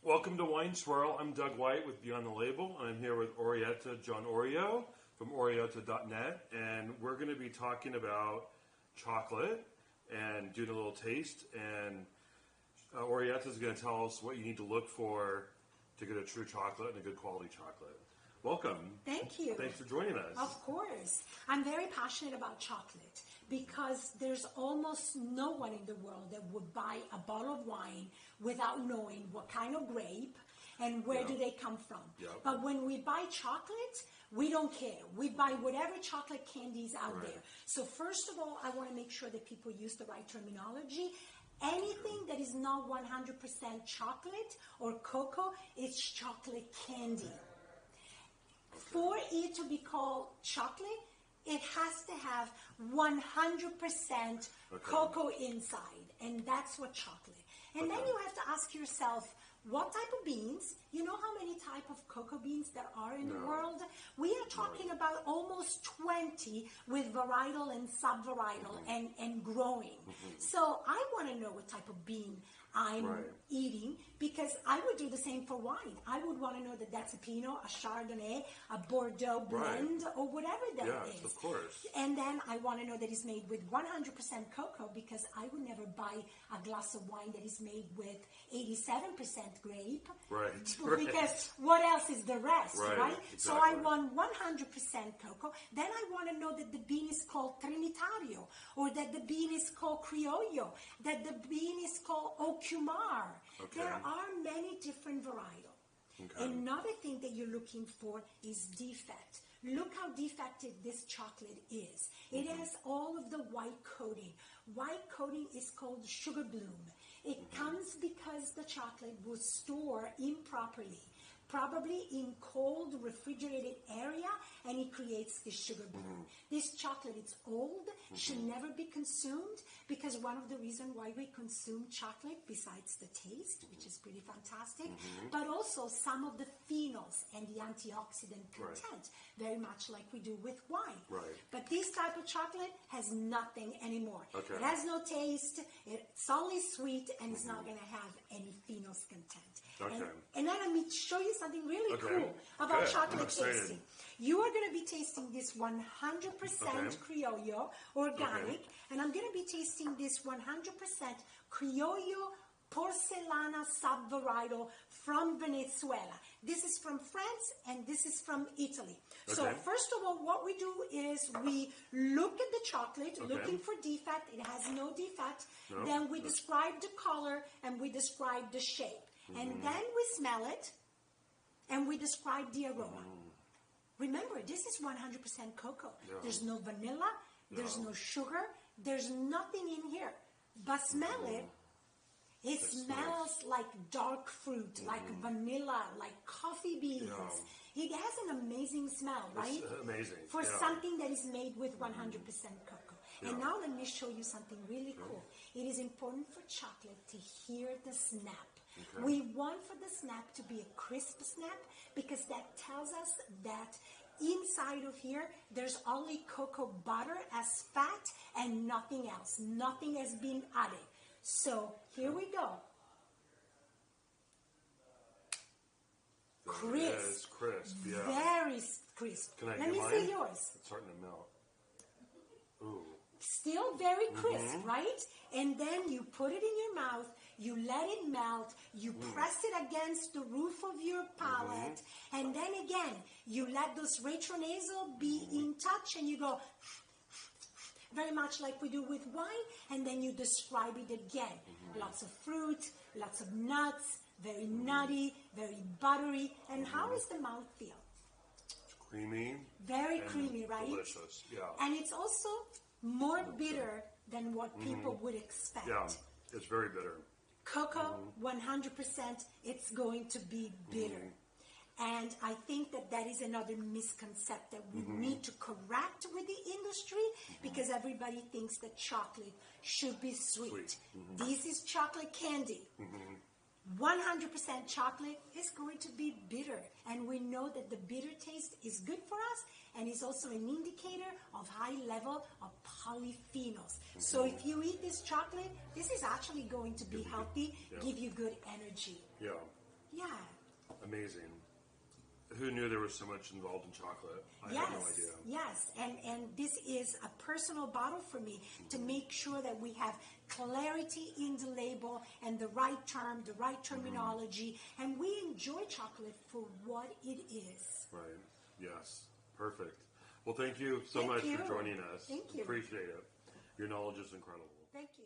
Welcome to Wine Swirl. I'm Doug White with Beyond the Label, and I'm here with Orietta John Oreo from Orietta.net, and we're going to be talking about chocolate and doing a little taste. And Orietta is going to tell us what you need to look for to get a true chocolate and a good quality chocolate. Welcome. Thank you. Thanks for joining us. Of course. I'm very passionate about chocolate because there's almost no one in the world that would buy a bottle of wine without knowing what kind of grape and where do they come from. But when we buy chocolate, we don't care. We buy whatever chocolate candy is out there. So first of all, I want to make sure that people use the right terminology. Anything that is not 100% chocolate or cocoa is chocolate candy. For it to be called chocolate, it has to have 100% cocoa inside, and that's what chocolate. And then you have to ask yourself, what type of beans? You know how many type of cocoa beans there are in the world? We are talking about almost 20 with varietal and subvarietal and growing. So I want to know what type of bean I'm eating, because I would do the same for wine. I would want to know that that's a Pinot, a Chardonnay, a Bordeaux blend, or whatever that is. Of course. And then I want to know that it's made with 100% cocoa, because I would never buy a glass of wine that is made with 87% grape. Because what else is the rest, right? Exactly. So I want 100% cocoa. Then I want to know that the bean is called Trinitario, or that the bean is called Criollo, that the bean is called Ocumar. There are many different varietals. Another thing that you're looking for is defect. Look how defected this chocolate is. It has all of the white coating. White coating is called sugar bloom. It comes because the chocolate was stored improperly, probably in cold refrigerated area, and it creates this sugar bloom. This chocolate, it's old, should never be consumed, because one of the reasons why we consume chocolate, besides the taste, which is pretty fantastic, but also some of the phenols and the antioxidant content, very much like we do with wine. But this type of chocolate has nothing anymore. It has no taste, it's only sweet, and it's not going to have any phenols content. And then let me show you something really cool about chocolate tasting. You are going to be tasting this 100% Criollo organic, and I'm going to be tasting this 100% Criollo Porcelana subvarietal from Venezuela. This is from France, and this is from Italy. So first of all, what we do is we look at the chocolate, looking for defect. It has no defect. Then we describe the color, and we describe the shape. And then we smell it, and we describe the aroma. Remember, this is 100% cocoa. There's no vanilla, there's no sugar, there's nothing in here. But smell it. It smells like dark fruit, like vanilla, like coffee beans. It has an amazing smell, right? It's amazing. For something that is made with 100% cocoa. And now let me show you something really cool. It is important for chocolate to hear the snap. We want for the snap to be a crisp snap, because that tells us that inside of here, there's only cocoa butter as fat and nothing else. Nothing has been added. So here we go. Crisp. It is crisp, Very crisp. Can I Let me see yours. It's starting to melt. Ooh. Still very crisp, right? And then you put it in your mouth, you let it melt, you press it against the roof of your palate, and then again, you let those retronasal be in touch, and you go very much like we do with wine, and then you describe it again. Lots of fruit, lots of nuts, very nutty, very buttery. And how is the mouth feel? It's creamy. Very creamy, right? Delicious, And it's also more bitter than what people would expect. It's very bitter. Cocoa, 100%, it's going to be bitter. And I think that that is another misconception that we need to correct with the industry, because everybody thinks that chocolate should be sweet. This is chocolate candy. 100% chocolate is going to be bitter, and we know that the bitter taste is good for us, and is also an indicator of high level of polyphenols. So if you eat this chocolate, this is actually going to be healthy, give you good energy. Yeah. Amazing. Who knew there was so much involved in chocolate? I had no idea. Yes, and this is a personal bottle for me to make sure that we have clarity in the label and the right term, the right terminology, and we enjoy chocolate for what it is. Right. Yes. Perfect. Well, thank you so much for joining us. Thank you. Appreciate it. Your knowledge is incredible. Thank you.